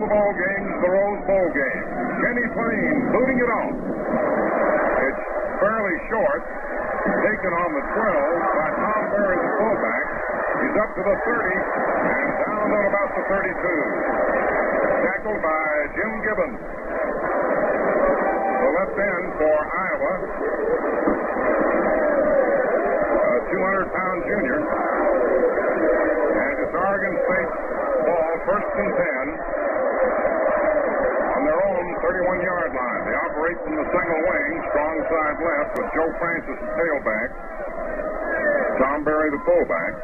bowl games, the Rose Bowl game. Kenny Ploen booting it off. It's fairly short. Taken on the 12 by Tom Berry, the fullback. He's up to the 30 and down at about the 32. Tackled by Jim Gibbons. The left end for Iowa. A 200-pound junior. And it's Oregon State ball, first and 10. On their own 31-yard line. They operate from the single wing, strong side left with Joe Francis, the tailback. Tom Berry, the fullback.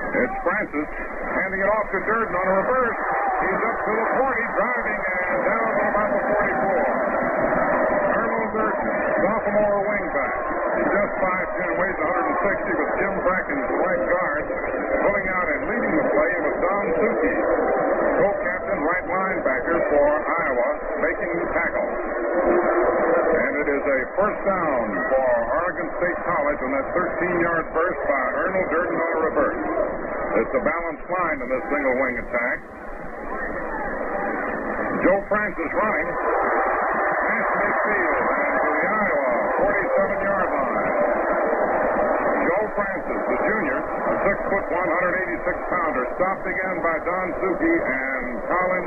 It's Francis handing it off to Durden on a reverse. He's up to the 40, driving, and down to about the 44. Arnold Durden, sophomore wingback. He's just 5'10", weighs 160, with Jim Bracken, the right guard, pulling out and leading the play with Don Suki, co-captain right linebacker for Iowa, making the tackle. And it is a first down for Oregon State College on that 13-yard burst by Arnold Durden on a reverse. It's a balanced line in this single wing attack. Joe Francis running. Past midfield and to the Iowa 47-yard line. Joe Francis, the junior, a 6'1", 186-pounder, stopped again by Don Suki and Colin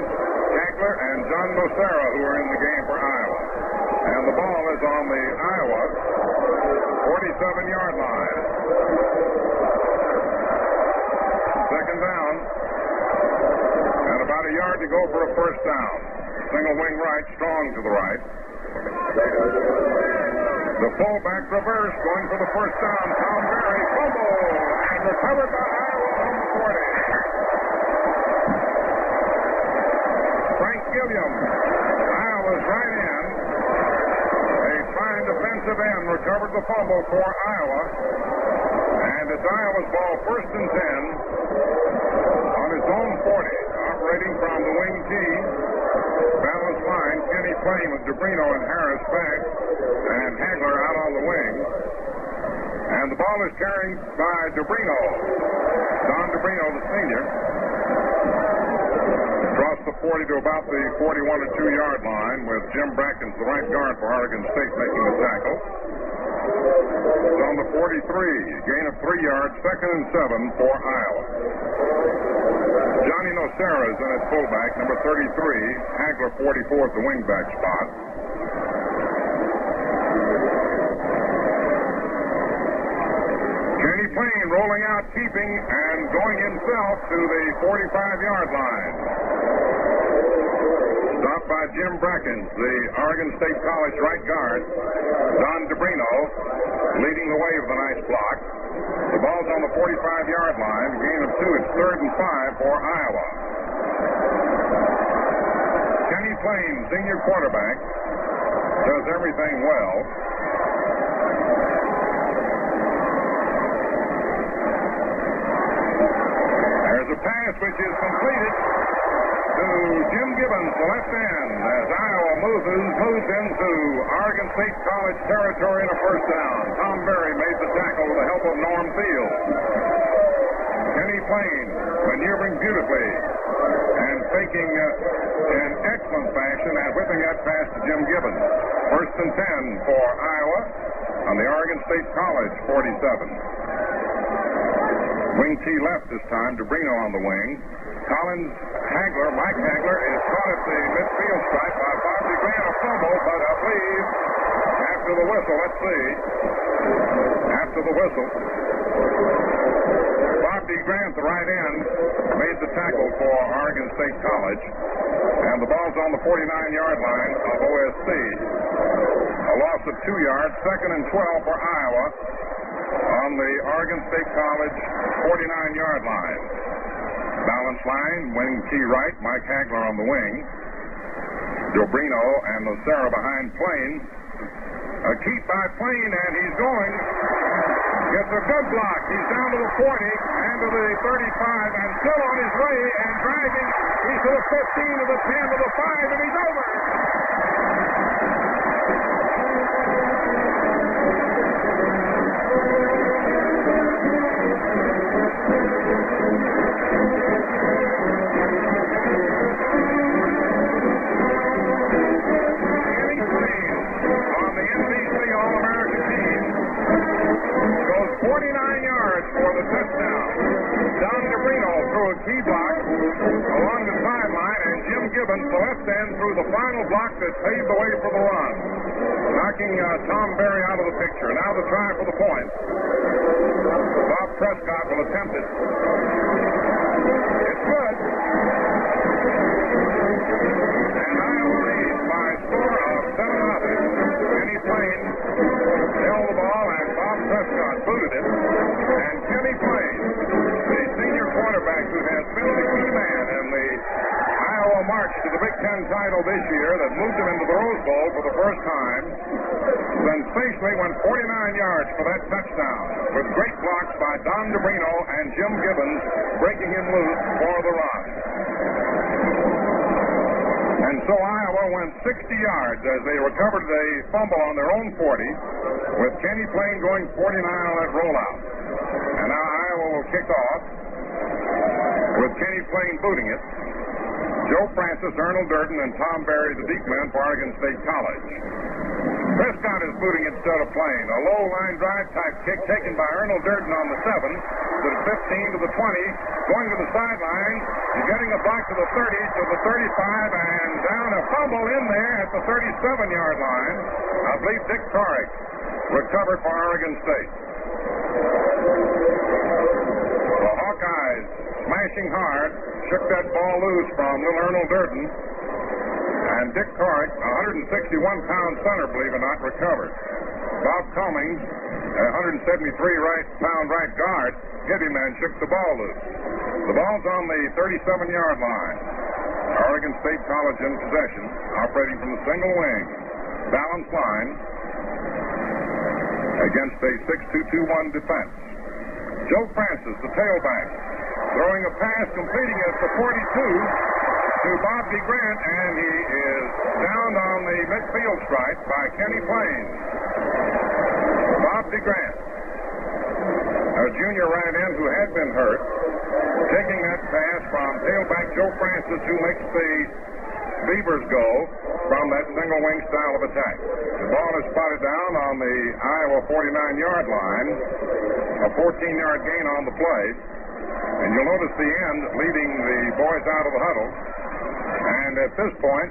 Hagler and John Nocera, who are in the game for Iowa. And the ball is on the Iowa 47-yard line. Second down. And about a yard to go for a first down. Single wing right, strong to the right. The fullback reverse, going for the first down. Tom Berry, fumble, and recovered by Iowa on the 40. Frank Gilliam, Iowa's right end. A fine defensive end recovered the fumble for Iowa. And it's Iowa's ball, first and 10 on its own 40. Operating from the wing tee. Balanced line, Kenny Ploen with DeBrino and Harris back, and Hagler out on the wing. And the ball is carried by DeBrino. Don DeBrino, the senior. Across the 40 to about the 41 or 2-yard line, with Jim Brackens, the right guard for Oregon State, making the tackle. It's on the 43, gain of 3 yards, second and 7 for Iowa. Johnny Nocera is in at fullback, number 33. Hagler, 44 at the wingback spot. Kenny Ploen rolling out, keeping, and going himself to the 45-yard line. Stopped by Jim Brackens, the Oregon State College right guard. Don DeBrino leading the way with a nice block. The ball's on the 45-yard line. Gain of 2. It's third and 5 for Iowa. Kenny Ploen, senior quarterback, does everything well. There's a pass which is completed to Jim Gibbons, the left end, as Iowa moves into Oregon State College territory in a first down. Tom Berry made the tackle with the help of Norm Field. Kenny Ploen maneuvering beautifully and faking in excellent fashion and whipping that pass to Jim Gibbons. First and 10 for Iowa on the Oregon State College 47. Wing T left this time. DeBrino on the wing. Collins Hagler, Mike Hagler, is caught at the midfield stripe by Bobby Grant. A fumble, but I believe after the whistle, let's see. After the whistle, Bobby Grant, the right end, made the tackle for Oregon State College. And the ball's on the 49-yard line of OSC. A loss of 2 yards, second and 12 for Iowa on the Oregon State College 49-yard line. Balance line, wing T right, Mike Hagler on the wing. DeBrino and Nocera behind Ploen. A keep by Ploen, and he's going. Gets a good block. He's down to the 40 and to the 35 and still on his way and driving. He's to the 15, to the 10, to the 5, and he's over. yards for the touchdown. Don DeBrino threw a key block along the sideline, and Jim Gibbons, the left end, threw the final block that paved the way for the run, knocking Tom Berry out of the picture. Now the try for the point. Bob Prescott will attempt it. It's good. And Iowa leads by a score of 7-0. Kenny Ploen held the ball, and Bob Prescott booted it. And Kenny Ploen, the senior quarterback who has been the key man in the Iowa march to the Big Ten title this year that moved him into the Rose Bowl for the first time, sensationally went 49 yards for that touchdown, with great blocks by Don DeBrino and Jim Gibbons breaking him loose for the run. And so Iowa went 60 yards as they recovered a fumble on their own 40, with Kenny Ploen going 49 on that rollout. And now Iowa will kick off with Kenny Ploen booting it. Joe Francis, Arnold Durden, and Tom Berry, the deep men for Oregon State College. Prescott is booting instead of Ploen. A low line drive type kick taken by Arnold Durden on the 7, to the 15, to the 20, going to the sideline, getting a block to the 30, to the 35, and down a fumble in there at the 37-yard line. I believe Dick Torek recovered for Oregon State. The Hawkeyes smashing hard, shook that ball loose from little Arnold Durden. And Dick Torek, 161-pound center, believe it or not, recovered. Bob Cummings, 173-pound right guard, hit him and shook the ball loose. The ball's on the 37-yard line. Oregon State College in possession, operating from the single wing. Balance line against a 6-2-2-1 defense. Joe Francis, the tailback, throwing a pass, completing it at the 42 to Bob DeGrant, and he is down on the midfield stripe by Kenny Ploen. Bob DeGrant, a junior right end who had been hurt, taking that pass from tailback Joe Francis, who makes the Beavers go from that single wing style of attack. The ball is spotted down on the Iowa 49-yard line, a 14-yard gain on the play. And you'll notice the end leading the boys out of the huddle. And at this point,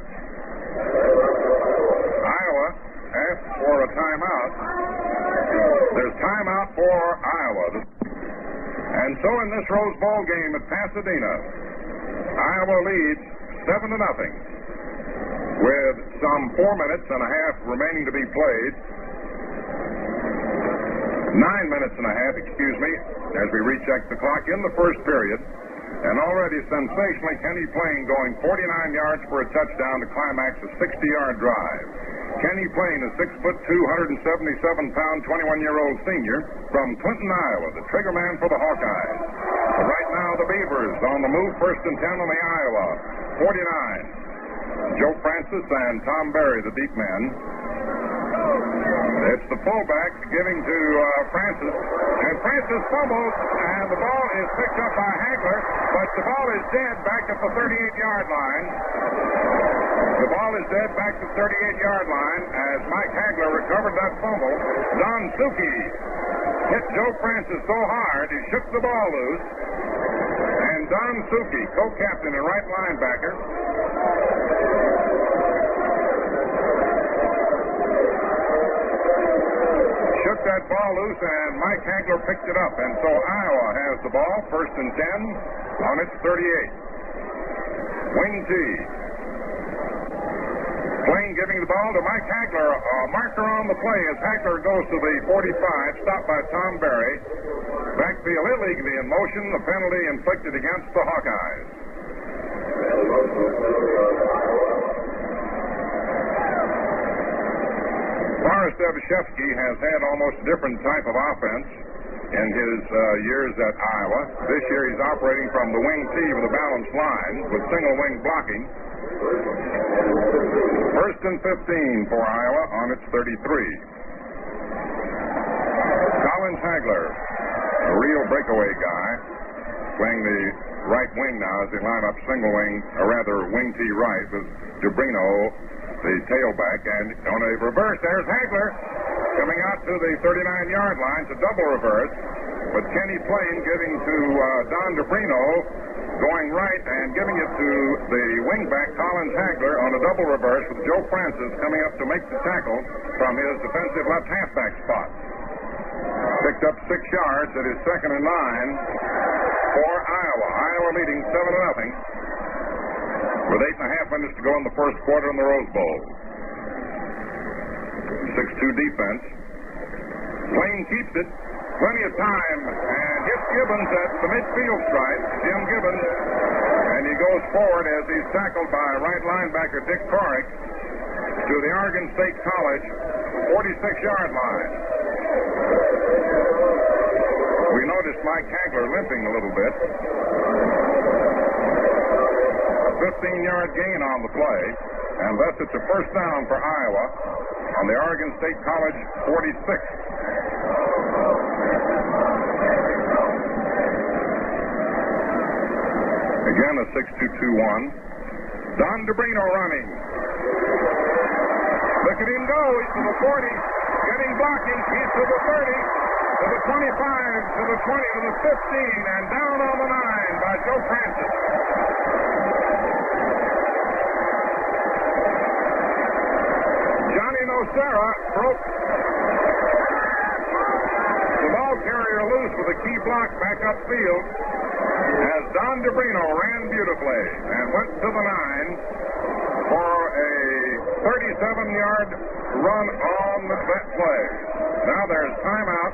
Iowa asks for a timeout. There's timeout for Iowa. And so in this Rose Bowl game at Pasadena, Iowa leads 7-0 with some 4 minutes and a half remaining to be played. 9 minutes and a half, as we recheck the clock in the first period. And already sensationally, Kenny Ploen going 49 yards for a touchdown to climax a 60-yard drive. Kenny Ploen, a 6'2", 177-pound, 21-year-old senior from Clinton, Iowa, the trigger man for the Hawkeyes. Right now, the Beavers on the move, 1st and 10 on the Iowa 49. Joe Francis and Tom Berry, the deep men. It's the fullback giving to Francis. And Francis fumbles, and the ball is picked up by Hagler, but the ball is dead back at the 38-yard line. The ball is dead back to the 38-yard line as Mike Hagler recovered that fumble. Don Suki hit Joe Francis so hard he shook the ball loose. And Don Suki, co-captain and right linebacker, shook that ball loose, and Mike Hagler picked it up. And so Iowa has the ball, 1st and 10 on its 38. Wing T. Ploen giving the ball to Mike Hagler. A marker on the play as Hagler goes to the 45, stopped by Tom Berry. Backfield illegally in motion, the penalty inflicted against the Hawkeyes. Forrest Evashevsky has had almost a different type of offense in his years at Iowa. This year he's operating from the wing T with a balanced line with single wing blocking. 1st and 15 for Iowa on its 33. Collins Hagler, a real breakaway guy, playing the right wing now as they line up single wing, or rather wing T right with DeBrino, the tailback, and on a reverse, there's Hagler coming out to the 39-yard line to double reverse. but Kenny Ploen giving to Don DeBrino, going right and giving it to the wingback Collins Hagler on a double reverse with Joe Francis coming up to make the tackle from his defensive left halfback spot. Picked up 6 yards at his 2nd and 9 for Iowa. Iowa leading 7-0 with 8.5 minutes to go in the first quarter in the Rose Bowl. 6-2 defense. Ploen keeps it. Plenty of time, and hits Gibbons at the midfield stripe, Jim Gibbons, and he goes forward as he's tackled by right linebacker Dick Corrick to the Oregon State College 46-yard line. We noticed Mike Hagler limping a little bit. A 15-yard gain on the play, and thus it's a first down for Iowa on the Oregon State College 46. Again, a 6-2-2-1. Don DeBrino running. Look at him go. He's to the 40. Getting blocking. He's to the 30. To the 25. To the 20. To the 15. And down on the 9 by Joe Francis. Johnny Nocera broke the ball carrier loose with a key block back upfield, as Don DeBrino ran beautifully and went to the 9 for a 37-yard run on that play. Now there's timeout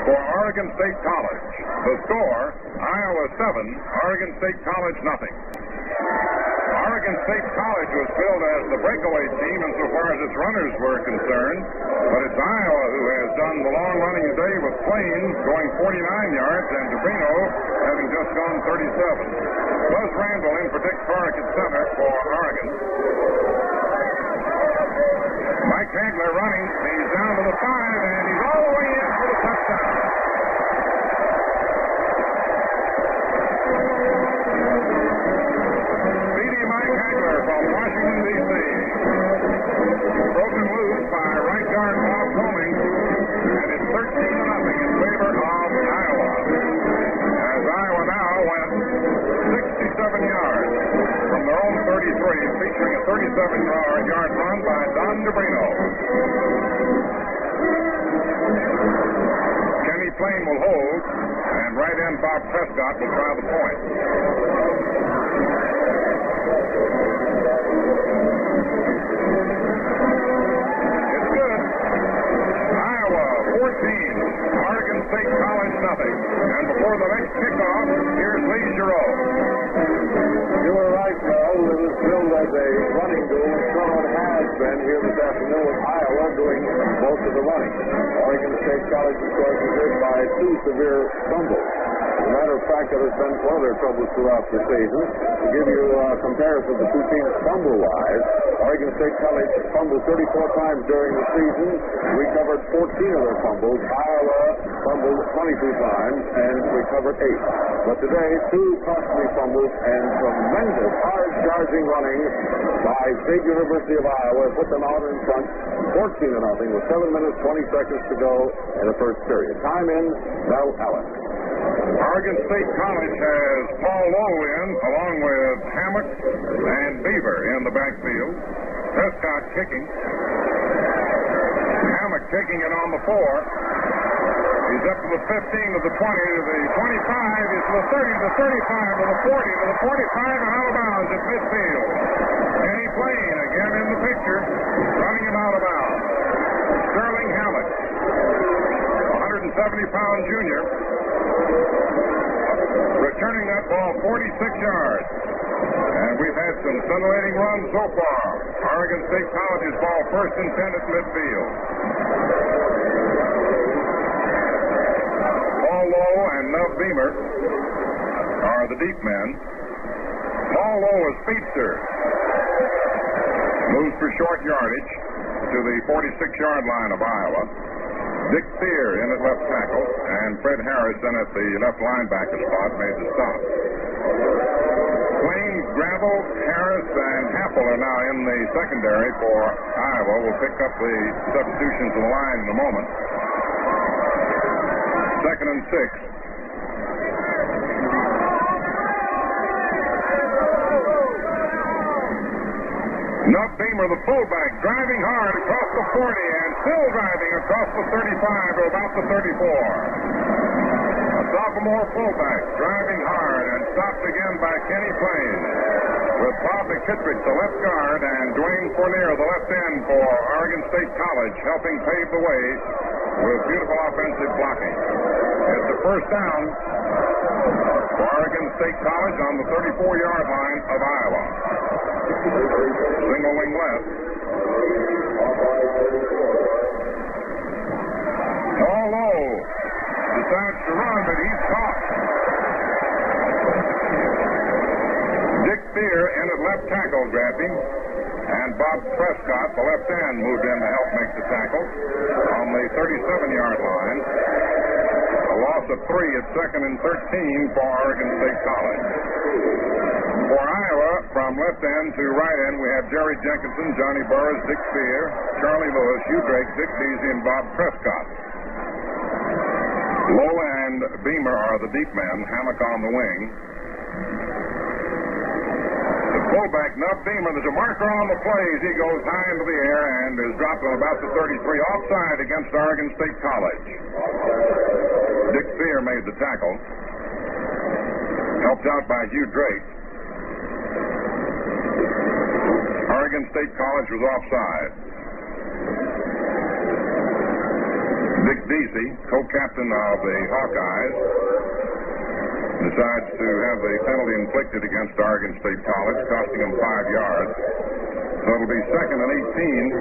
for Oregon State College. The score, Iowa 7, Oregon State College nothing. Oregon State College was billed as the breakaway team insofar as its runners were concerned, but it's Iowa who has done the long running today with Ploen going 49 yards and DeBrino having just gone 37. Buzz Randall in for Dick Corrick at center for Oregon. Mike Hagler running. He's down to the 5, and he's all the way in for the touchdown. From Washington, D.C. Broken loose by right guard Bob Coming, and it's 13-0 in favor of Iowa. As Iowa now went 67 yards from their own 33, featuring a 37-yard run by Don DeBrino. Kenny Ploen will hold, and right end Bob Prescott will try the point. It's good. Iowa 14, Oregon State College nothing. And before the next kickoff, here's Lee Giroux. You were right, Carl. It was billed as a running duel. So it has been here this afternoon with Iowa doing most of the running. Oregon State College, of course, is hit by 2 severe fumbles. As a matter of fact, that has been one of their troubles throughout the season. To give you a comparison of the two teams fumble-wise, Oregon State College fumbled 34 times during the season, recovered 14 of their fumbles. Iowa fumbled 22 times and recovered 8. But today, 2 costly fumbles and tremendous hard-charging running by State University of Iowa put them out in front 14-0 with 7 minutes, 20 seconds to go in the first period. Time in, Mel Allen. Oregon State College has Paul Lowe in, along with Hammock and Beaver in the backfield. Prescott kicking. Hammock taking it on the 4. He's up to the 15, to the 20, to the 25, he's to the 30, to the 35, to the 40, to the 45, and out of bounds at midfield. Kenny Ploen again in the picture, running him out of bounds. Sterling Hammock, 170-pound junior, returning that ball 46 yards. And we've had some scintillating runs so far. Oregon State College's ball first and 10 at midfield. Paul Lowe and Nub Beamer are the deep men. Paul Lowe is speedster. Moves for short yardage to the 46-yard line of Iowa. Dick Thier in at left tackle, and Fred Harris in at the left linebacker spot made the stop. Ploen, Gravel, Harris, and Happel are now in the secondary for Iowa. We'll pick up the substitutions of the line in a moment. 2nd and 6. Nuff Beamer, the fullback, driving hard across the 40 and still driving across the 35 to about the 34. A sophomore fullback driving hard and stopped again by Kenny Ploen, with Bob McKittrick, the left guard, and Dwayne Fournier, the left end for Oregon State College, helping pave the way with beautiful offensive blocking. It's the first down for Oregon State College on the 34-yard line of Iowa. Single wing left. All low. Decides to run, but he's caught. Dick Fear in at left tackle grabbed him, and Bob Prescott, the left end, moved in to help make the tackle on the 37-yard line. A loss of 3 at 2nd and 13 for Oregon State College. For Iowa, from left end to right end, we have Jerry Jenkinson, Johnny Burris, Dick Fear, Charlie Lewis, Hugh Drake, Dick Deasy, and Bob Prescott. Low and Beamer are the deep men, Hammock on the wing. The fullback, Nuff Beamer, there's a marker on the play as he goes high into the air and is dropped on about the 33, offside against Oregon State College. Dick Fear made the tackle, helped out by Hugh Drake. Oregon State College was offside. Dick Deasy, co-captain of the Hawkeyes, decides to have the penalty inflicted against Oregon State College, costing him 5 yards. So it'll be 2nd and 18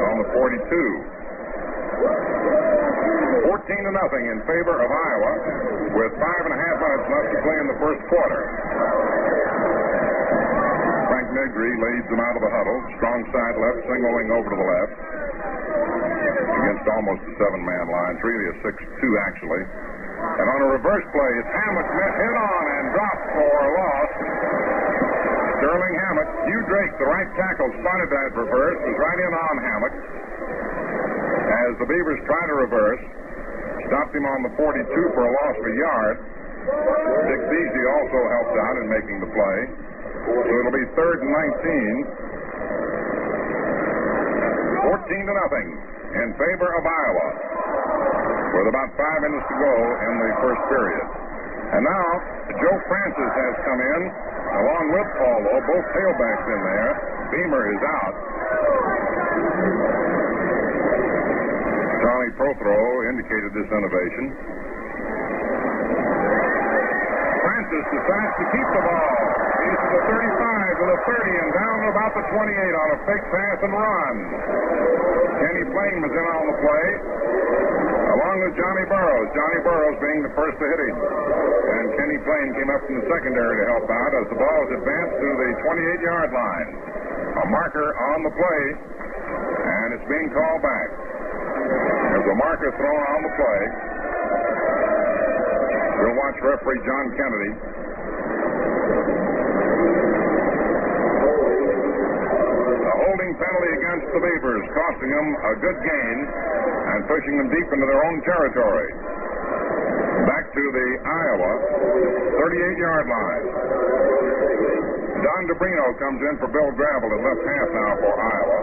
on the 42. 14-0 in favor of Iowa, with 5.5 minutes left to play in the first quarter. Frank Negri leads them out of the huddle. Strong side left, single wing over to the left. Against almost a 7-man line. It's really a 6-2 actually. And on a reverse play, it's Hammock hit on and dropped for a loss. Sterling Hammock. Hugh Drake, the right tackle, spotted that reverse, was right in on Hammock. As the Beavers try to reverse, stopped him on the 42 for a loss of a yard. Dick Deasy also helped out in making the play. So it'll be 3rd and 19. 14-0 in favor of Iowa, with about 5 minutes to go in the first period. And now, Joe Francis has come in, along with Paul Lowe, both tailbacks in there. Beamer is out. Charlie Prothro indicated this innovation. Francis decides to keep the ball. He's to the 35, to the 30, and down to about the 28 on a fake pass and run. Kenny Ploen was in on the play, along with Johnny Burrows. Johnny Burrows being the first to hit him. And Kenny Ploen came up from the secondary to help out as the ball was advanced to the 28-yard line. A marker on the play, and it's being called back. There's a marker thrown on the play. We'll watch referee John Kennedy. A holding penalty against the Beavers, costing them a good gain and pushing them deep into their own territory. Back to the Iowa 38-yard line. Don DeBrino comes in for Bill Gravel at left half now for Iowa.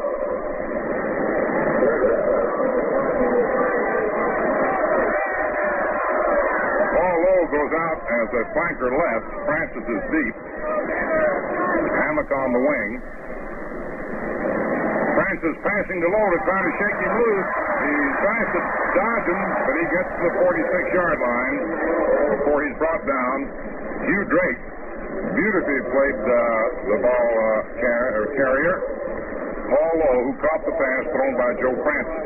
Paul Lowe goes out as a flanker left. Francis is deep. Hammock on the wing. Francis passing to Lowe to try to shake him loose. He tries to dodge him, but he gets to the 46-yard line before he's brought down. Hugh Drake beautifully played the ball carrier. Paul Lowe, who caught the pass thrown by Joe Francis.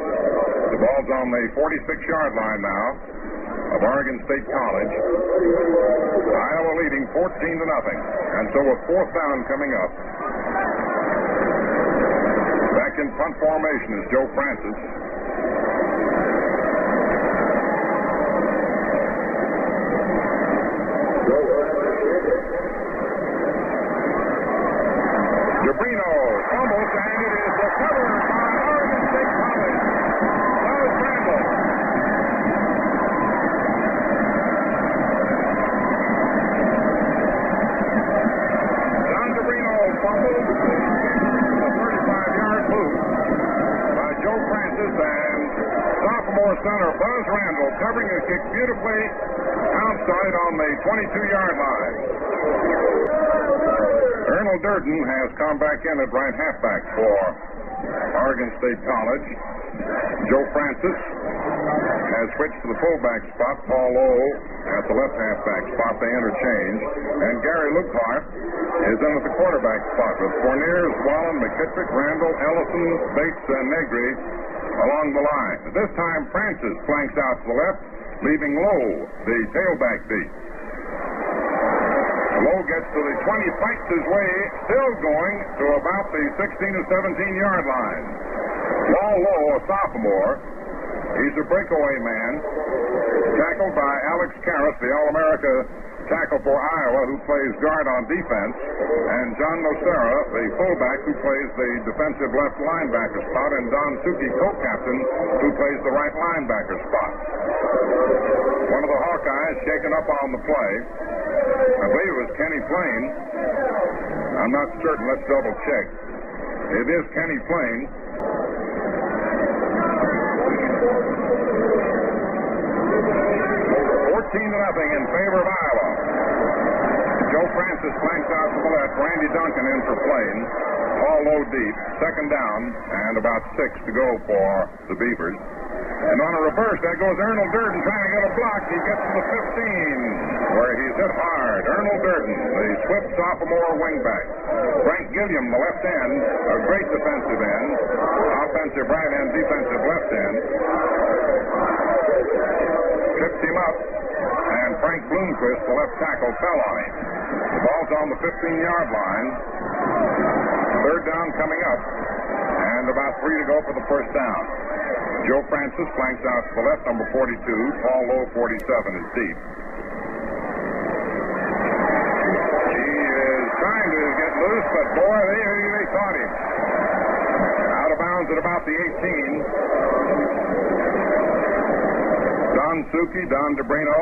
The ball's on the 46-yard line now of Oregon State College. Iowa leading 14-0. And so with 4th down coming up, back in punt formation is Joe Francis. DeBrino fumbles, and it is recovered by Oregon State College. That was Randall. Sophomore center Buzz Randall covering his kick beautifully outside on the 22-yard line. Arnold Durden has come back in at right halfback for Oregon State College. Joe Francis has switched to the fullback spot. Paul Lowe at the left halfback spot. They interchange. And Gary Lukehart is in at the quarterback spot with Fournier, Wallen, McKittrick, Randall, Ellison, Bates, and Negri along the line. This time Francis flanks out to the left, leaving Lowe the tailback deep. Lowe gets to the 20, fights his way, still going to about the 16 to 17-yard line. Paul Lowe, a sophomore, he's a breakaway man, tackled by Alex Karras, the All-America tackle for Iowa, who plays guard on defense, and John Nocera, the fullback, who plays the defensive left linebacker spot, and Don Suki, co-captain, who plays the right linebacker spot. One of the Hawkeyes shaken up on the play. I believe it was Kenny Ploen. I'm not certain. Let's double check. It is Kenny Ploen. 14-0 in favor of Iowa. Joe Francis flanks out to the left. Randy Duncan in for Ploen. Paul Lowe deep. Second down and about 6 to go for the Beavers. And on a reverse, there goes Arnold Durden trying to get a block. He gets to the 15, where he's hit hard. Arnold Durden, the swift sophomore wingback. Frank Gilliam, the left end, a great defensive end. Offensive right end, defensive left end. Tripped him up, and Frank Bloomquist, the left tackle, fell on him. The ball's on the 15-yard line. Third down coming up, and about 3 to go for the first down. Joe Francis flanks out to the left, number 42. Paul Lowe, 47, is deep. He is trying to get loose, but boy, they caught him. Out of bounds at about the 18. Don Suki, Don DeBrino,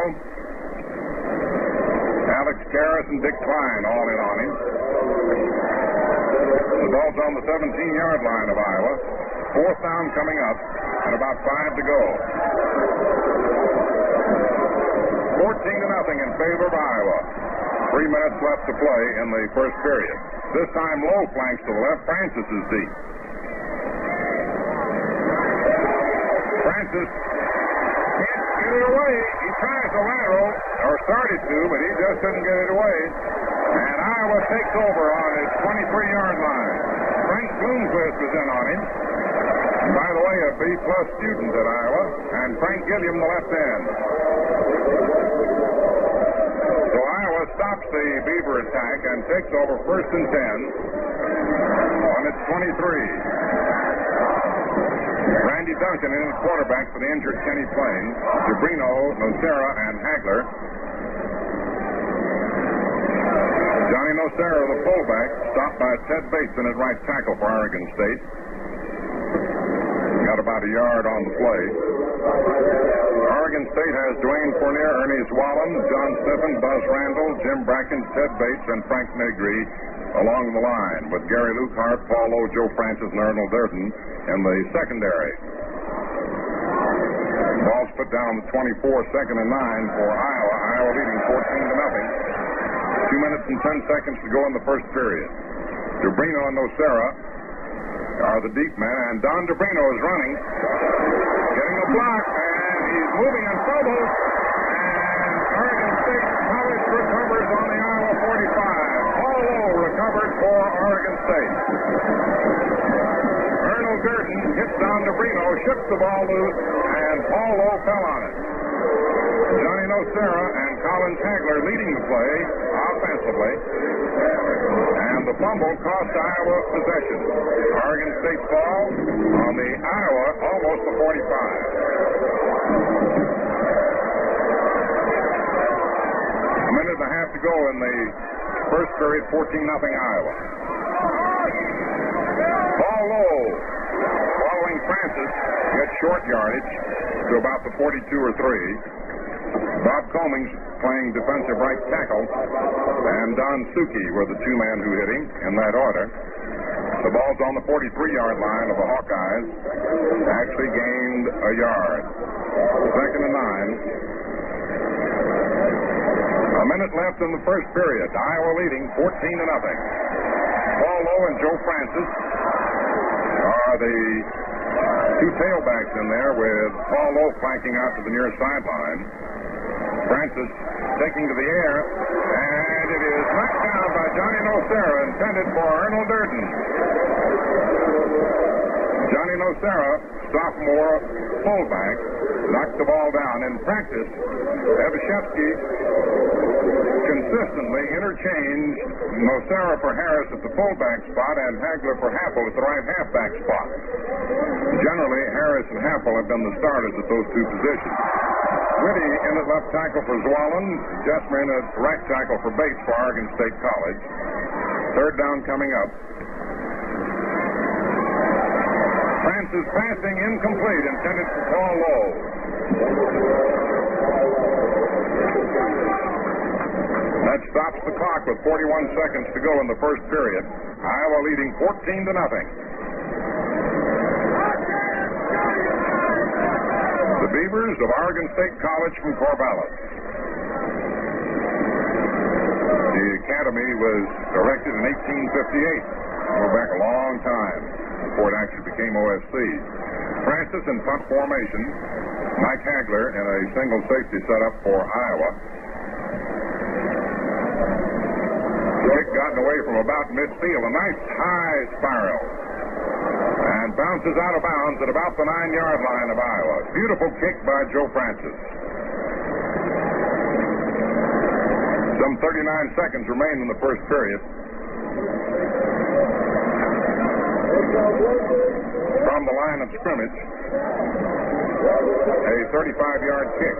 Alex Karras, and Dick Klein all in on him. The ball's on the 17-yard line of Iowa. Fourth down coming up, and about 5 to go. 14-0 in favor of Iowa. 3 minutes left to play in the first period. This time Lowe flanks to the left. Francis is deep. Francis can't get it away. He tries a lateral, or started to, but he just didn't get it away. And Iowa takes over on his 23-yard line. Frank Bloomquist is in on him. And by the way, a B-plus student at Iowa, and Frank Gilliam, the left end. So Iowa stops the Beaver attack and takes over first and 10 on its 23. Randy Duncan in at quarterback for the injured Kenny Ploen. DeBrino, Nocera, and Hagler. Johnny Nocera, the fullback, stopped by Ted Bates in at right tackle for Oregon State. Got about a yard on the play. Oregon State has Dwayne Fournier, Ernest Wallen, John Sniffen, Buzz Randall, Jim Bracken, Ted Bates, and Frank Negri along the line, with Gary Lukehart, Paul Lowe, Joe Francis, and Arnold Durden in the secondary. Ball's put down to 24, second and 9 for Iowa. Iowa leading 14-0. 2 minutes and 10 seconds to go in the first period. DeBrino and Nocera are the deep men, and Don DeBrino is running, getting a block, and he's moving and fumbles, and Oregon State College recovers on the Iowa 45. Paul Lowe recovered for Oregon State. Arnold Durden hits Don DeBrino, ships the ball loose, and Paul Lowe fell on it. Johnny Nocera and Colin Hagler leading the play offensively, and the fumble cost Iowa possession. Oregon State ball on the Iowa, almost the 45. A minute and a half to go in the first period, 14-0 Iowa. Paul Lowe, following Francis, gets short yardage to about the 42 or 3. Bob Comings playing defensive right tackle, and Don Suki were the two men who hit him in that order. The ball's on the 43-yard line of the Hawkeyes. Actually gained a yard. Second and 9. A minute left in the first period. Iowa leading 14-0. Paul Lowe and Joe Francis are the two tailbacks in there, with Paul Lowe flanking out to the near sideline. Francis taking to the air, and it is knocked down by Johnny Nocera, intended for Arnold Durden. Johnny Nocera, sophomore fullback, knocked the ball down. In practice, Evashevsky consistently interchanged Nocera for Harris at the fullback spot and Hagler for Happel at the right halfback spot. Generally, Harris and Happel have been the starters at those two positions. Whitty in at left tackle for Zwollen. Jesmer in at right tackle for Bates for Oregon State College. Third down coming up. Francis passing incomplete, intended for Paul Lowe. That stops the clock with 41 seconds to go in the first period. Iowa leading 14-0. The Beavers of Oregon State College from Corvallis. The academy was erected in 1858. Go back a long time before it actually became OSC. Francis in punt formation. Mike Hagler in a single safety setup for Iowa. Kick gotten away from about midfield. A nice high spiral. And bounces out of bounds at about the 9-yard line of Iowa. Beautiful kick by Joe Francis. Some 39 seconds remain in the first period. From the line of scrimmage, a 35-yard kick.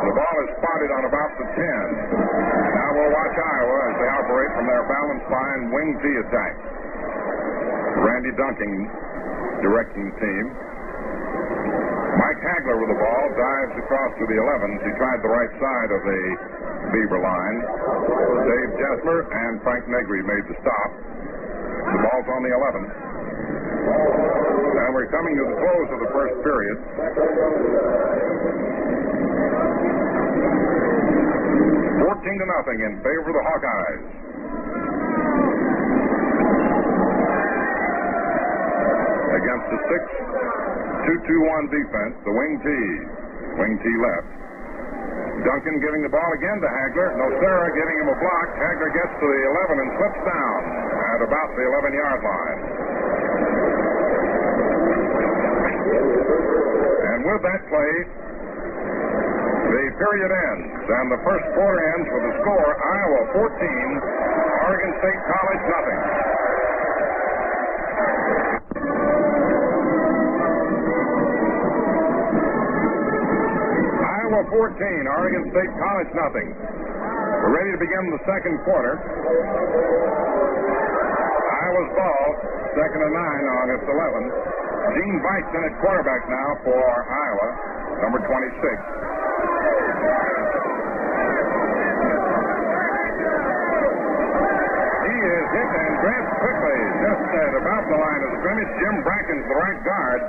The ball is spotted on about the 10. Now we'll watch Iowa as they operate from their balance line wing T attack. Randy Dunking directing the team. Mike Hagler with the ball dives across to the 11s. He tried the right side of the Beaver line. Dave Jesmer and Frank Negri made the stop. The ball's on the 11. And we're coming to the close of the first period. 14-0 in favor of the Hawkeyes. Against the 6-2-2-1 defense, the wing T left. Duncan giving the ball again to Hagler. Nocera getting him a block. Hagler gets to the 11 and slips down at about the 11-yard line. And with that play, the period ends, and the first quarter ends with a score: Iowa 14, Oregon State College nothing. Iowa 14, Oregon State College nothing. We're ready to begin the second quarter. Iowa's ball, second and 9 on its 11. Gene Veit's in at quarterback now for Iowa, number 26. Hit and grabbed quickly just at about the line of scrimmage. Jim Bracken's the right guard.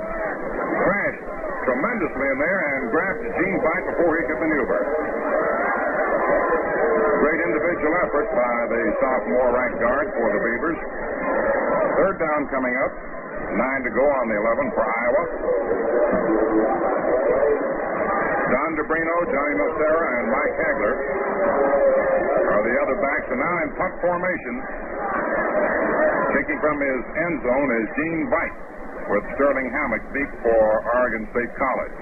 Crashed tremendously in there and grabbed Gene Veit before he could maneuver. Great individual effort by the sophomore right guard for the Beavers. Third down coming up. 9 to go on the 11 for Iowa. Don DeBrino, Johnny Nocera, and Mike Hagler are the other backs, and now in punt formation. Kicking from his end zone is Gene Veit, with Sterling Hammock deep for Oregon State College.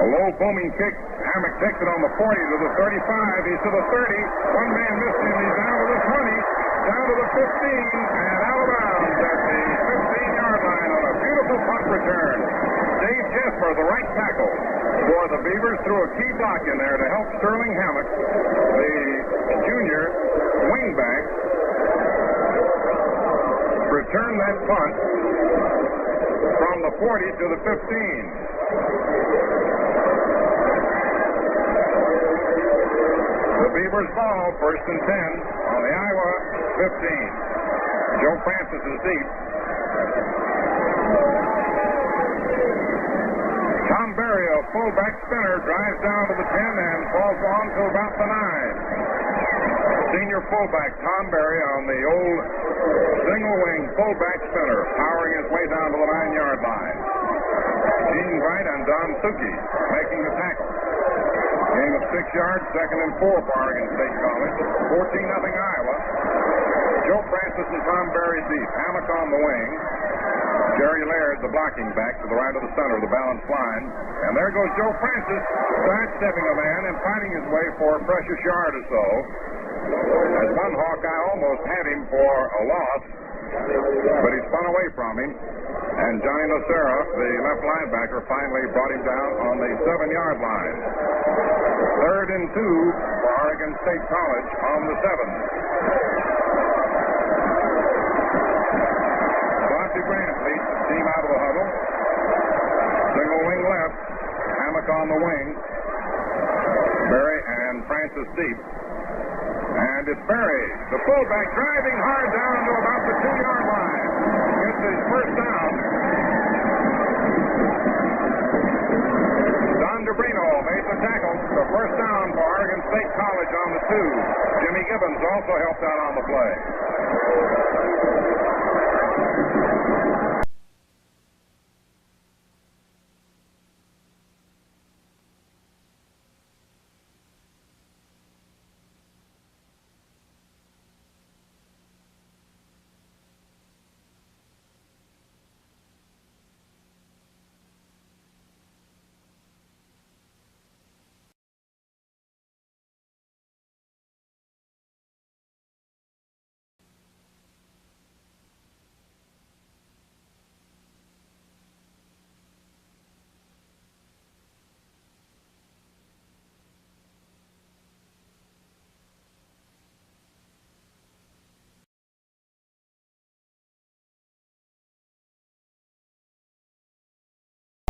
A low booming kick. Hammock takes it on the 40 to the 35. He's to the 30. One man missed him. He's down to the 20, down to the 15, and out of bounds at the 15-yard line on a beautiful punt return. Dave Jesper, the right tackle for the Beavers, threw a key block in there to help Sterling Hammock, the junior wingback, return that punt from the 40 to the 15. The Beavers ball, first and 10 on the Iowa 15. Joe Francis is deep. Tom Berry, a fullback spinner, drives down to the 10 and falls on to about the 9. Senior fullback Tom Berry on the old single-wing fullback spinner, powering his way down to the 9-yard line. Gene Wright and Don Suki making the tackle. Gain of 6 yards, 2nd and 4 for Oregon State College. 14-0 Iowa. Joe Francis and Tom Berry deep. Hammock on the wing. Jerry Laird, the blocking back to the right of the center of the balanced line. And there goes Joe Francis, sidestepping a man and finding his way for a precious yard or so. As one Hawkeye almost had him for a loss, but he spun away from him. And Johnny Nocera, the left linebacker, finally brought him down on the 7-yard line. 3rd and 2 for Oregon State College on the 7. Grant leads the team out of the huddle. Single wing left. Hammock on the wing. Berry and Francis deep. And it's Berry, the fullback, driving hard down to about the 2-yard line. Gets his first down. Don DeBrino made the tackle. The first down for Oregon State College on the 2. Jimmy Gibbons also helped out on the play.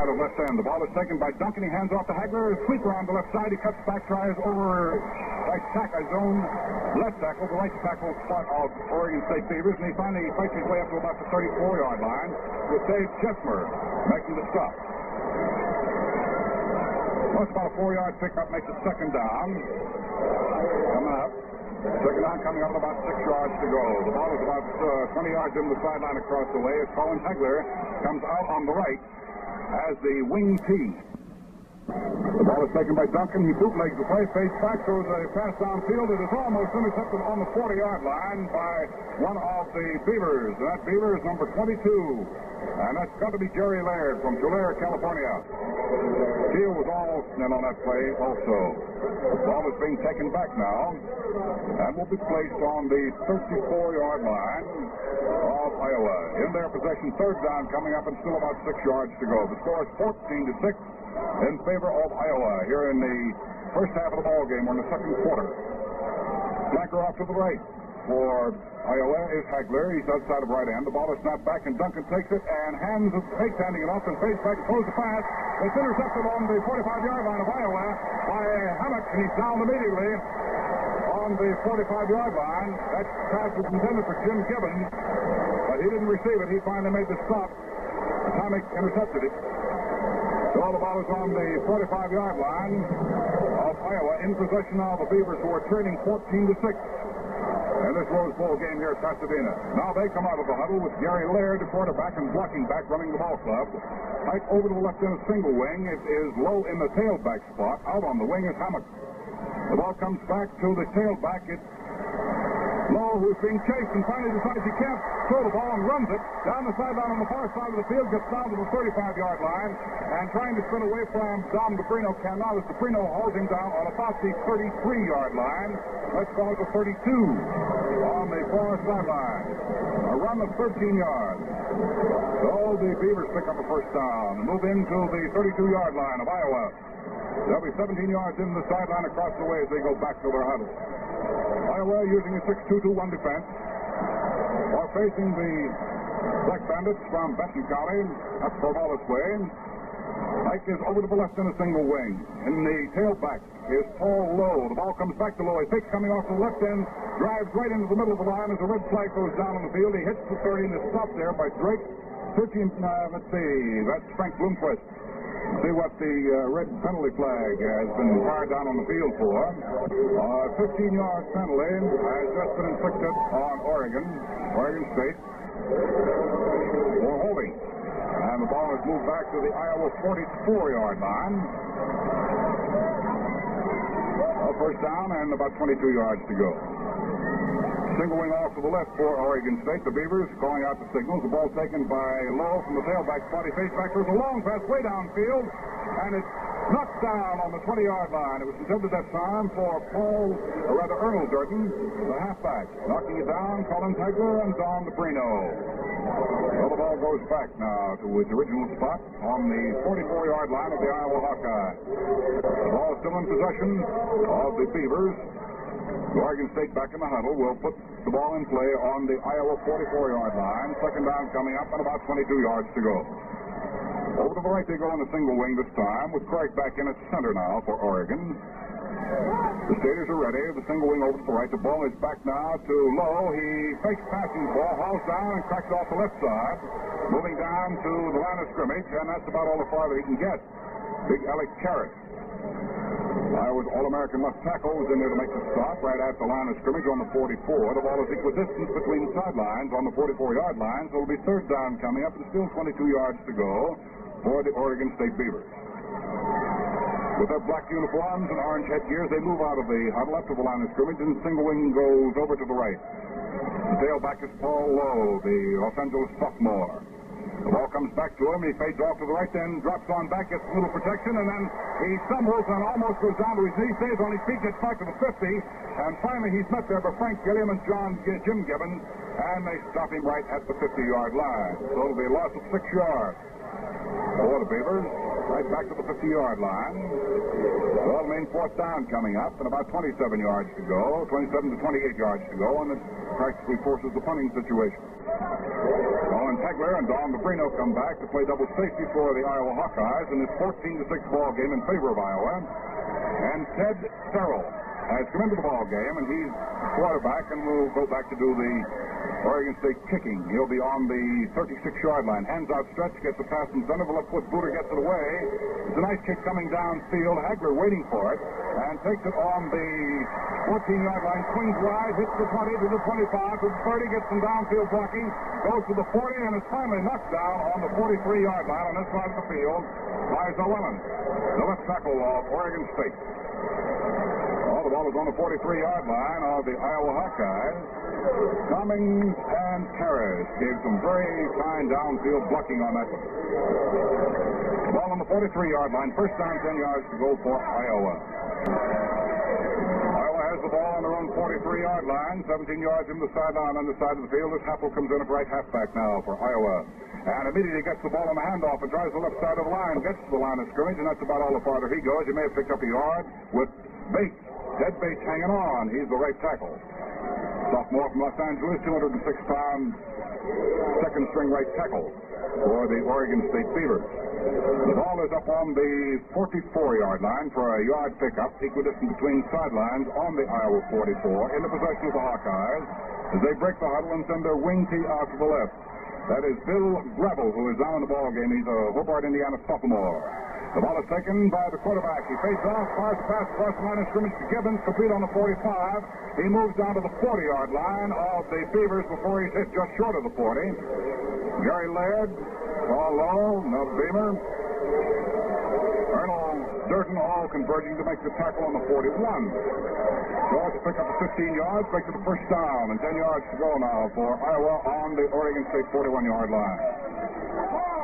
Out of left end. The ball is taken by Duncan. He hands off to Hagler. Sweeper on the left side. He cuts back, tries over right tackle zone. Left tackle, the right tackle spot of Oregon State Beavers. And he finally fights his way up to about the 34-yard line with Dave Chesmer making the stop. Well, it's about a 4-yard pickup, makes it 2nd down. Coming up. 2nd down coming up with about 6 yards to go. The ball is about 20 yards in the sideline across the way as Colin Hagler comes out on the right as the wing T. The ball is taken by Duncan. He bootlegs the play, fades back, throws a pass downfield. It is almost intercepted on the 40-yard line by one of the Beavers. And that Beaver is number 22. And that's got to be Jerry Laird from Tulare, California. Steele was all in on that play also. The ball is being taken back now and will be placed on the 34-yard line of Iowa. In their possession, 3rd down coming up and still about 6 yards to go. The score is 14-6 in favor of Iowa here in the first half of the ball game. We're in the 2nd quarter. Flanker off to the right for Iowa is Hagler. He's outside of right end. The ball is snapped back and Duncan takes it and fakes handing it off and fades back and throws the pass. It's intercepted on the 45-yard line of Iowa by Hammock, and he's down immediately on the 45-yard line. That pass was intended for Jim Gibbons, but he didn't receive it. He finally made the stop. Hammock intercepted it. So the ball is on the 45-yard line of Iowa in possession of the Beavers, who are trailing 14-6 in this Rose Bowl game here at Pasadena. Now they come out of the huddle with Gary Laird, the quarterback and blocking back, running the ball club. Right over to the left end of single wing. It is low in the tailback spot. Out on the wing is Hammock. The ball comes back to the tailback. It's Lowe, who's being chased and finally decides he can't throw the ball and runs it down the sideline on the far side of the field, gets down to the 35-yard line, and trying to spin away from Dom DeBrino cannot, as DeBrino holds him down on about the 33-yard line. Let's call it the 32 on the far sideline. A run of 13 yards. So the Beavers pick up a first down and move into the 32-yard line of Iowa. They'll be 17 yards in the sideline across the way as they go back to their huddle. Iowa using a 6-2-2-1 defense. While facing the Black Bandits from Benton County, up Corvallis way. Mike is over to the left in a single wing. In the tailback is Paul Lowe. The ball comes back to Lowe. He takes coming off the left end, drives right into the middle of the line as a red flag goes down on the field. He hits the 30 and is stopped there by Drake. 13, let's see, that's Frank Bloomquist. See what the red penalty flag has been fired down on the field for. 15-yard penalty has just been inflicted on Oregon State for holding. And the ball is moved back to the Iowa 44-yard line. First down and about 22 yards to go. Single wing off to the left for Oregon State. The Beavers calling out the signals. The ball taken by Lowe from the tailback spot. He faced back. There's a long pass way downfield, and it's knocked down on the 20-yard line. It was intended that time for Ernal Durden, the halfback. Knocking it down, Colin Tegler and Don DeBrino. Well, the ball goes back now to its original spot on the 44-yard line of the Iowa Hawkeyes. The ball is still in possession of the Beavers. Oregon State back in the huddle will put the ball in play on the Iowa 44-yard line. Second down coming up and about 22 yards to go. Over to the right they go on the single wing this time with Craig back in at center now for Oregon. The Staters are ready. The single wing over to the right. The ball is back now to Lowe. He fakes passing the ball, hauls down and cracks off the left side. Moving down to the line of scrimmage, and that's about all the farther he can get. Big Alec Carrot, Iowa's All-American left tackle, was in there to make the stop right at the line of scrimmage on the 44. The ball is equidistant between the sidelines on the 44-yard line, so it'll be third down coming up and still 22 yards to go for the Oregon State Beavers. With their black uniforms and orange headgears, they move out of the huddle up to the line of scrimmage, and the single wing goes over to the right. The tailback is Paul Lowe, the Los Angeles sophomore. The ball comes back to him. He fades off to the right, then drops on back, gets a little protection, and then he stumbles and almost goes down to his knees, stays on his feet, gets back to the 50, and finally he's met there by Frank Gilliam and Jim Gibbons, and they stop him right at the 50-yard line. So it'll be a loss of 6 yards for the Beavers, right back to the 50-yard line. Well, main fourth down coming up, and about 27 yards to go, 27 to 28 yards to go, and it practically forces the punting situation. Colin Tegler and Don DeBrino come back to play double safety for the Iowa Hawkeyes in this 14-6 ball game in favor of Iowa. And Ted Serrell has come into the ball game, and he's quarterback, and will go back to do the Oregon State kicking. He'll be on the 36-yard line. Hands outstretched, gets the pass in center. The left foot booter gets it away. It's a nice kick coming downfield. Hagler waiting for it and takes it on the 14-yard line. Swings wide, hits the 20 to the 25 to the 30, gets some downfield blocking, goes to the 40, and is finally knocked down on the 43-yard line on this side of the field by Llewellyn, the left tackle of Oregon State. The ball is on the 43-yard line of the Iowa Hawkeyes. Cummings and Harris gave some very fine downfield blocking on that one. The ball on the 43-yard line. First down, 10 yards to go for Iowa. Iowa has the ball on their own 43-yard line. 17 yards in the sideline on the side of the field. This Happel comes in at right halfback now for Iowa. And immediately gets the ball on the handoff and tries the left side of the line. Gets to the line of scrimmage, and that's about all the farther he goes. He may have picked up a yard with Bates. Ted Bates hanging on. He's the right tackle. Sophomore from Los Angeles, 206-pound second-string right tackle for the Oregon State Beavers. The ball is up on the 44-yard line for a yard pickup, equidistant between sidelines on the Iowa 44, in the possession of the Hawkeyes, as they break the huddle and send their wing tee out to the left. That is Bill Gravel, who is now in the ball game. He's a Hobart, Indiana sophomore. The ball is taken by the quarterback. He fades off, fires the pass across the line of scrimmage to Gibbons, complete on the 45. He moves down to the 40-yard line of the Beavers before he's hit just short of the 40. Gary Laird, Paul Lowe, Nub Beamer, Ernal Durden, all converging to make the tackle on the 41. George pick up the 15 yards, break to the first down, and 10 yards to go now for Iowa on the Oregon State 41-yard line.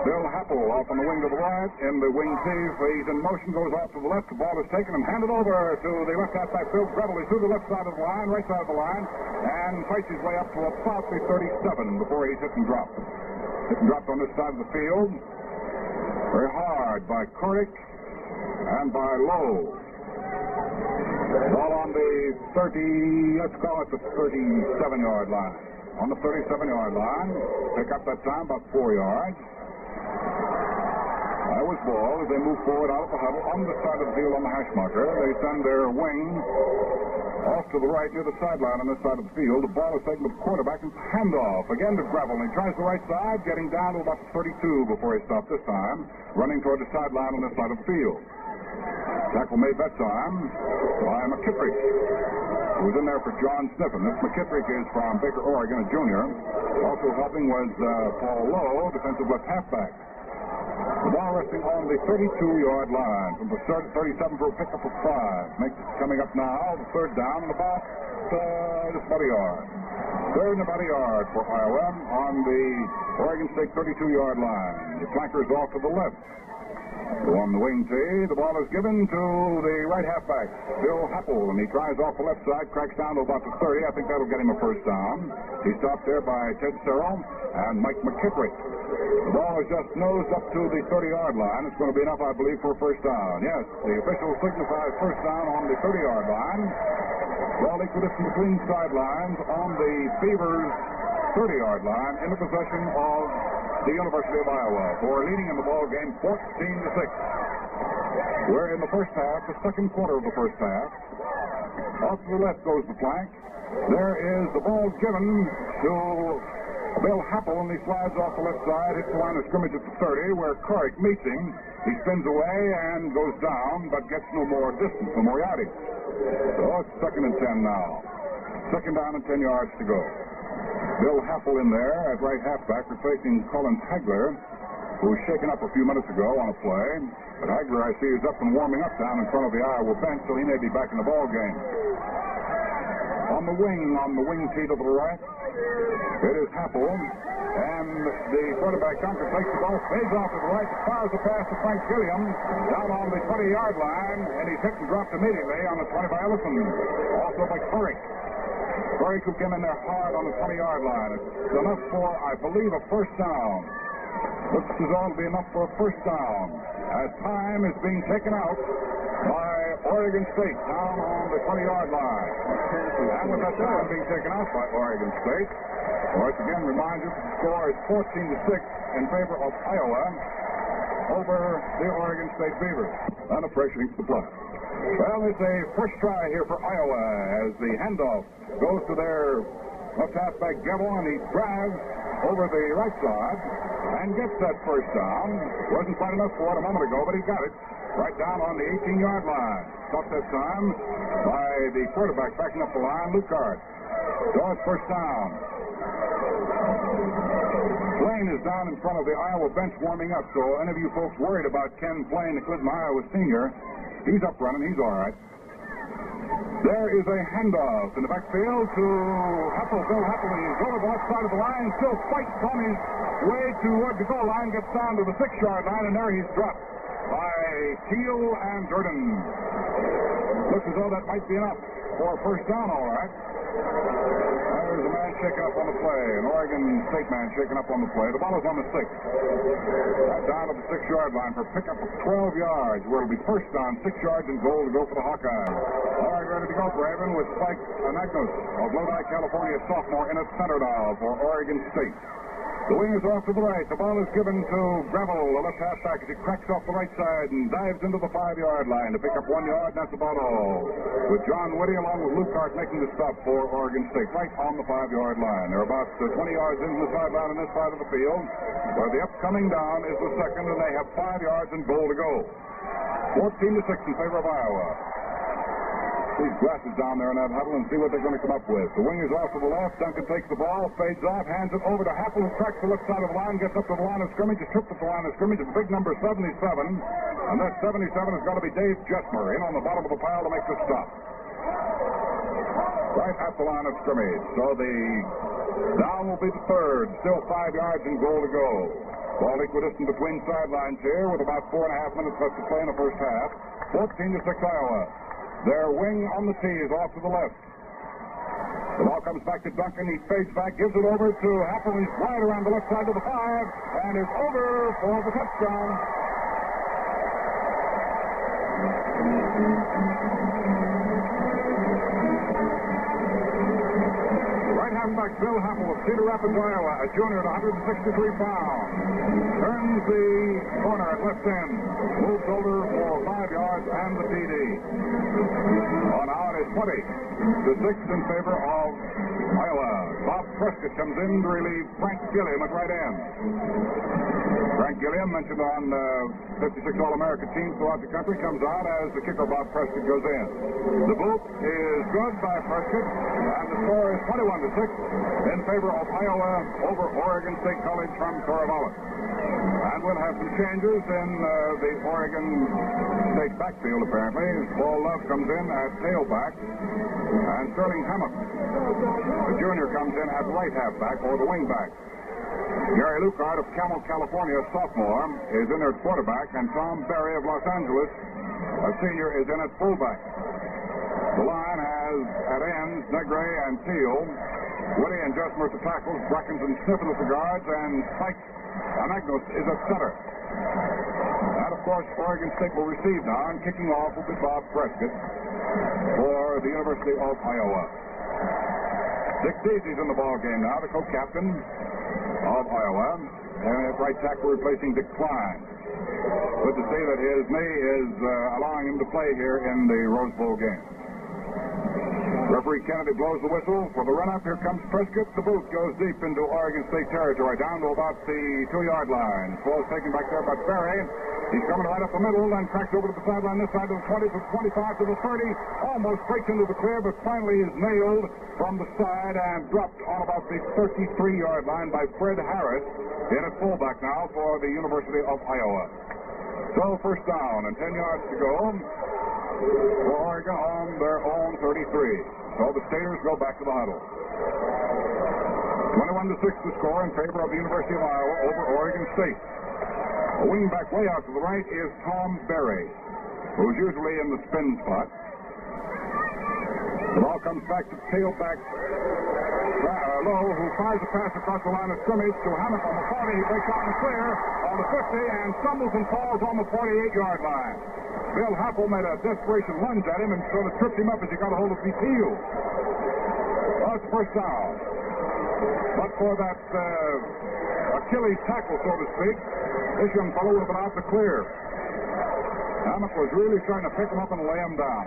Bill Happel off on the wing to the right, in the wing tee. He's in motion, goes off to the left. The ball is taken and handed over to the left halfback, Bill Gravel. He's through the left side of the line, right side of the line, and fights his way up to about the 37 before he's hit and dropped. Hit and dropped on this side of the field. Very hard by Kurick and by Lowe. Ball on the 30, let's call it the 37-yard line. On the 37-yard line, pick up that time about 4 yards. this ball as they move forward out of the huddle on the side of the field on the hash marker. They send their wing off to the right near the sideline on this side of the field. The ball is taken to the quarterback and handoff again to Gravel. And he tries the right side, getting down to about 32 before he stops this time, running toward the sideline on this side of the field. Tackle made that time by McKittrick, who was in there for John Sniffen. This McKittrick is from Baker, Oregon, a junior. Also helping was Paul Lowe, defensive left halfback. The ball resting on the 32-yard line from the 37 for a pickup of 5. Makes it coming up now, the third down, and about just about a yard. Third and about a yard for Iowa on the Oregon State 32-yard line. The flankers off to the left. So on the wing tee, the ball is given to the right halfback, Bill Happel, and he tries off the left side, cracks down to about the 30. I think that'll get him a first down. He's stopped there by Ted Serrell and Mike McKittrick. The ball is just nosed up to the 30-yard line. It's going to be enough, I believe, for a first down. Yes, the official signifies first down on the 30-yard line. Ball equidistant between sidelines on the Beavers' 30-yard line in the possession of the University of Iowa for leading in the ball game 14-6. We're in the first half, the second quarter of the first half. Off to the left goes the flank. There is the ball given to Bill Happel, and he slides off the left side, hits the line of scrimmage at the 30, where Couric meets him. He spins away and goes down, but gets no more distance, no more yardage. So it's 2nd and 10 now. 2nd down and 10 yards to go. Bill Happel in there at right halfback, replacing Colin Hagler, who was shaken up a few minutes ago on a play. But Hagler, I see, is up and warming up down in front of the Iowa bench, so he may be back in the ball game. On the wing tee to the right, it is Happel, and the quarterback contemplates the ball, fades off to the right, fires a pass to Frank Gilliam down on the 20-yard line, and he's hit and dropped immediately on the 25. Also by Couric. Couric who came in there hard on the 20-yard line. It's enough for, I believe, a first down. Looks as though it'll be enough for a first down, as time is being taken out by Oregon State down on the 20-yard line. And with that time being taken out by Oregon State, once again reminds you the score is 14-6 in favor of Iowa over the Oregon State Beavers. And a fresh ink to play. Well, it's a first try here for Iowa as the handoff goes to their left halfback Gebel, and he drives over the right side and gets that first down. Wasn't quite enough for it a moment ago, but he got it right down on the 18-yard line. Stopped that time by the quarterback backing up the line, Lucard. So it's first down. Ploen is down in front of the Iowa bench warming up, so any of you folks worried about Ken Ploen, the Clinton, Iowa senior, he's up running. He's all right. There is a handoff in the backfield to Happel. Bill Happel, and he's over the left side of the line, still fights on his way toward the goal line, gets down to the 6-yard line, and there he's dropped by Teal and Durden. Looks as though that might be enough for a first down, all right. There's a man shaken up on the play, an Oregon State man shaken up on the play. The ball is on the 6. Down to the 6-yard line for a pickup of 12 yards, where it'll be first down, 6 yards and goal to go for the Hawkeyes. All right, ready to go for Raven with Spike Anagnos of Lodi, California, sophomore in at center now for Oregon State. The wing is off to the right. The ball is given to Gravel, the left halfback, as he cracks off the right side and dives into the 5-yard line to pick up 1 yard, and that's about all. With John Whitty along with Luke Hart making the stop for Oregon State right on the 5-yard line. They're about 20 yards into the sideline on this side of the field, where the upcoming down is the second, and they have 5 yards and goal to go. 14-6 in favor of Iowa. These glasses down there in that huddle and see what they're going to come up with. The wing is off to the left. Duncan takes the ball, fades off, hands it over to Happel, who cracks the left side of the line, gets up to the line of scrimmage, is tripped at the line of scrimmage. It's big number 77. And that 77 is going to be Dave Jesmer in on the bottom of the pile to make the stop. Right at the line of scrimmage. So the down will be the third. Still 5 yards and goal to go. Ball equidistant between sidelines here with about 4.5 minutes left to play in the first half. 14-6 Iowa. Their wing on the tee is off to the left. The ball comes back to Duncan. He fades back, gives it over to Happel. He's right around the left side of the 5 and is over for the touchdown. Right halfback Bill Happel of Cedar Rapids, Iowa, a junior at 163 pounds. Turns the corner at left end. Moves over for 5 yards and the TD. On out is 20 to 6 in favor of Iowa. Bob Prescott comes in to relieve Frank Gilliam at right end. Frank Gilliam, mentioned on 56 All-American teams throughout the country, comes out as the kicker Bob Prescott goes in. The boot is good by Prescott, and the score is 21 to 6 in favor of Iowa over Oregon State College from Corvallis. And we'll have some changes in the Oregon State backfield, apparently. Paul Love comes in at tailback, and Sterling Hammock, the junior, comes in at right halfback or the wingback. Gary Lucard of Camel, California, sophomore, is in at quarterback, and Tom Berry of Los Angeles, a senior, is in at fullback. The line has at ends Negre and Teal, Woody and Jesmer at the tackles, Brackens and Sniffin at the guards, and Spike Anagnos is at center. And, of course, Oregon State will receive now, and kicking off will be Bob Prescott for the University of Iowa. Dick Deasy's in the ball game now, the co-captain of Iowa, and at right tackle replacing Dick Klein. Good to see that his knee is allowing him to play here in the Rose Bowl game. Referee Kennedy blows the whistle for the run-up. Here comes Prescott. The boot goes deep into Oregon State territory, down to about the 2-yard line. Ball's taken back there by Berry. He's coming right up the middle, then cracks over to the sideline, this side to the 20, from 25 to the 30. Almost breaks into the clear, but finally is nailed from the side and dropped on about the 33-yard line by Fred Harris, in at fullback now for the University of Iowa. So first down and 10 yards to go for Oregon on their own 33. So the Staters go back to the huddle. 21 to 6 the score in favor of the University of Iowa over Oregon State. A wingback way out to the right is Tom Berry, who's usually in the spin spot. The ball comes back to tailback Lowe, who fires a pass across the line of scrimmage to Hammock on the 40. He breaks out in the clear on the 50 and stumbles and falls on the 48-yard line. Bill Happel made a desperation lunge at him and sort of tripped him up as he got a hold of BTU. Well, it's first down. But for that Achilles tackle, so to speak, this young fellow would have been out to clear. Hammock was really trying to pick him up and lay him down.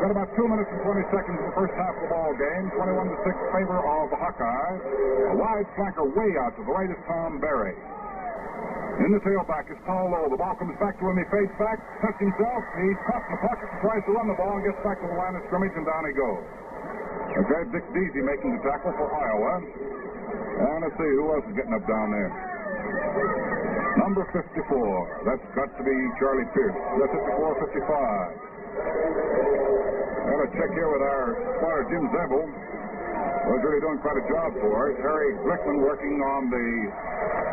Got about 2 minutes and 20 seconds in the first half of the ball game. 21 to 6 favor of the Hawkeyes. A wide flanker way out to the right is Tom Berry. In the tailback is Paul Lowe. The ball comes back to him. He fades back, touches himself. He's caught in the pocket and tries to run the ball and gets back to the line of scrimmage, and down he goes. Okay, Dick Deasy making the tackle for Iowa. And let's see, who else is getting up down there? Number 54. That's got to be Charlie Pierce. That's 54-55. Got a check here with our spotter, Jim Zebel. Was really doing quite a job for us. Harry Glickman working on the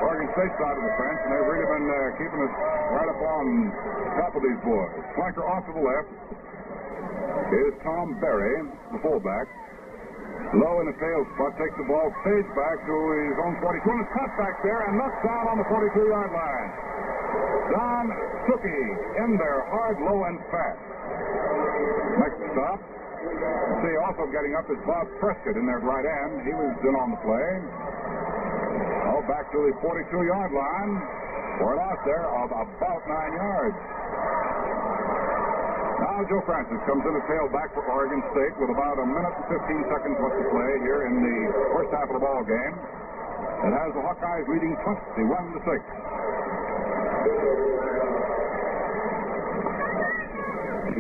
Oregon State side of the fence, and they've really been keeping us right up on top of these boys. Flanker off to the left is Tom Berry, the fullback. Low in the tail spot, takes the ball, fades back to his own 42, and is caught back there and knocks down on the 42-yard line. Don Suki in there, hard, low, and fast. Next stop. See, also getting up is Bob Prescott in there at right end. He was in on the play. Oh, back to the 42-yard line for a loss there of about 9 yards. Now Joe Francis comes in at tailback for Oregon State with about a minute and 15 seconds left to play here in the first half of the ball game. It has the Hawkeyes leading 21 to 6.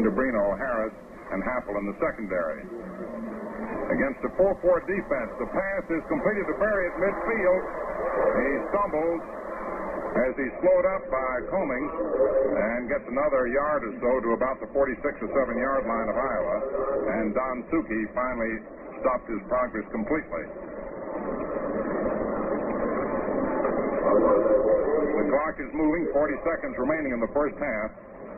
Debrino, Harris, and Happel in the secondary. Against a 4-4 defense, the pass is completed to Berry at midfield. He stumbles as he's slowed up by Comings and gets another yard or so to about the 46 or 7-yard line of Iowa. And Don Suki finally stopped his progress completely. The clock is moving, 40 seconds remaining in the first half.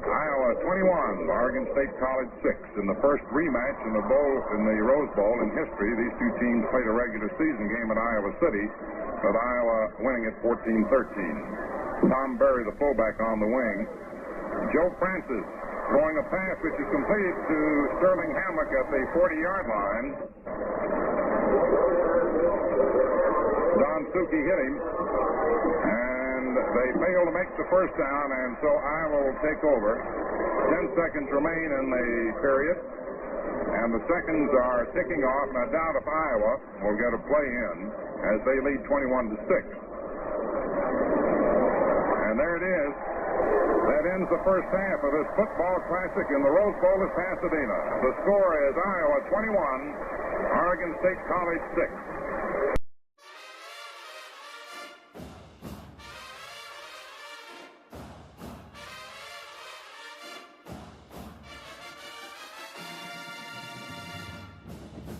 Iowa 21, Oregon State College 6. In the first rematch in the Rose Bowl in history, these two teams played a regular season game at Iowa City, with Iowa winning it 14-13. Tom Berry, the fullback, on the wing. Joe Francis throwing a pass which is completed to Sterling Hammock at the 40-yard line. Don Suki hit him, and they pay field to make the first down, and so Iowa will take over. 10 seconds remain in the period, and the seconds are ticking off, and I doubt if Iowa will get a play in as they lead 21-6. And there it is. That ends the first half of this football classic in the Rose Bowl at Pasadena. The score is Iowa 21, Oregon State College 6.